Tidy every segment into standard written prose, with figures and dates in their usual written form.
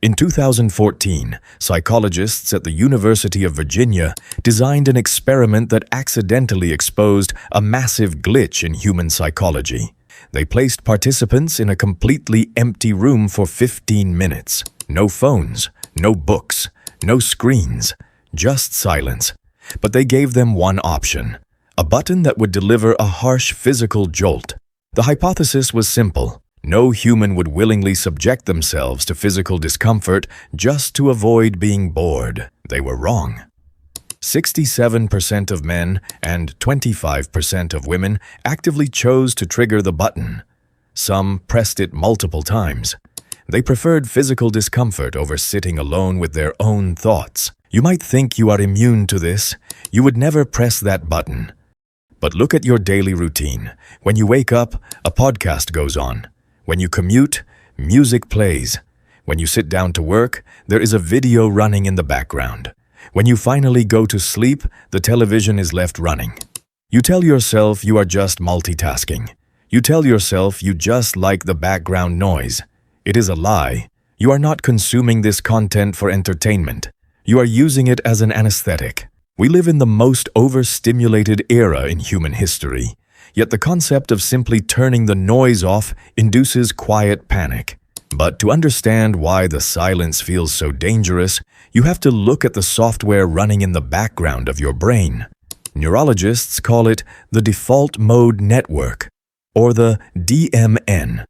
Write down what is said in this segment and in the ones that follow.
In 2014, psychologists at the University of Virginia designed an experiment that accidentally exposed a massive glitch in human psychology. They placed participants in a completely empty room for 15 minutes. No phones, no books, no screens, just silence. But they gave them one option, a button that would deliver a harsh physical jolt. The hypothesis was simple. No human would willingly subject themselves to physical discomfort just to avoid being bored. They were wrong. 67% of men and 25% of women actively chose to trigger the button. Some pressed it multiple times. They preferred physical discomfort over sitting alone with their own thoughts. You might think you are immune to this. You would never press that button. But look at your daily routine. When you wake up, a podcast goes on. When you commute, music plays. When you sit down to work, there is a video running in the background. When you finally go to sleep, the television is left running. You tell yourself you are just multitasking. You tell yourself you just like the background noise. It is a lie. You are not consuming this content for entertainment. You are using it as an anesthetic. We live in the most overstimulated era in human history. Yet the concept of simply turning the noise off induces quiet panic. But to understand why the silence feels so dangerous, you have to look at the software running in the background of your brain. Neurologists call it the default mode network, or the DMN.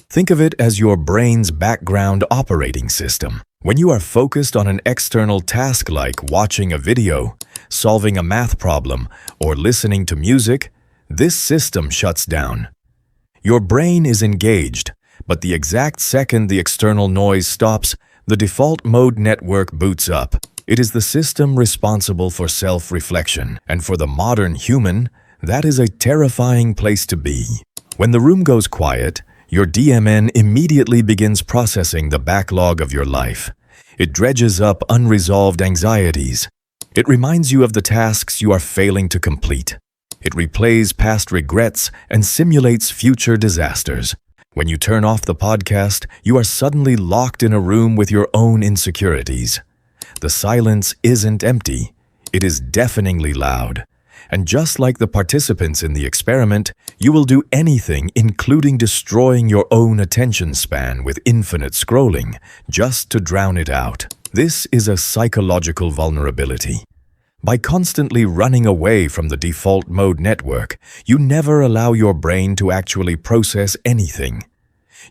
Think of it as your brain's background operating system. When you are focused on an external task like watching a video, solving a math problem, or listening to music, this system shuts down. Your brain is engaged, but the exact second the external noise stops, the default mode network boots up. It is the system responsible for self-reflection, and for the modern human, that is a terrifying place to be. When the room goes quiet, your DMN immediately begins processing the backlog of your life. It dredges up unresolved anxieties. It reminds you of the tasks you are failing to complete. It replays past regrets and simulates future disasters. When you turn off the podcast, you are suddenly locked in a room with your own insecurities. The silence isn't empty. It is deafeningly loud. And just like the participants in the experiment, you will do anything, including destroying your own attention span with infinite scrolling, just to drown it out. This is a psychological vulnerability. By constantly running away from the default mode network, you never allow your brain to actually process anything.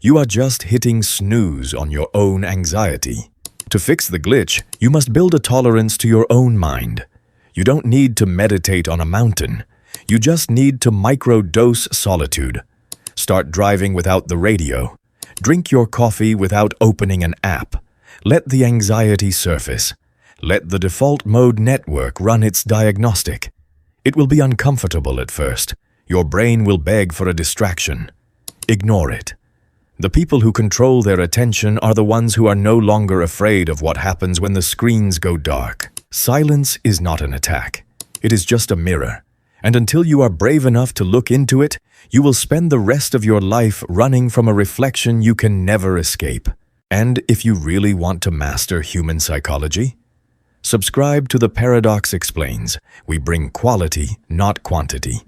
You are just hitting snooze on your own anxiety. To fix the glitch, you must build a tolerance to your own mind. You don't need to meditate on a mountain. You just need to microdose solitude. Start driving without the radio. Drink your coffee without opening an app. Let the anxiety surface. Let the default mode network run its diagnostic. It will be uncomfortable at first. Your brain will beg for a distraction. Ignore it. The people who control their attention are the ones who are no longer afraid of what happens when the screens go dark. Silence is not an attack. It is just a mirror. And until you are brave enough to look into it, you will spend the rest of your life running from a reflection you can never escape. And if you really want to master human psychology, subscribe to The Paradox Explains. We bring quality, not quantity.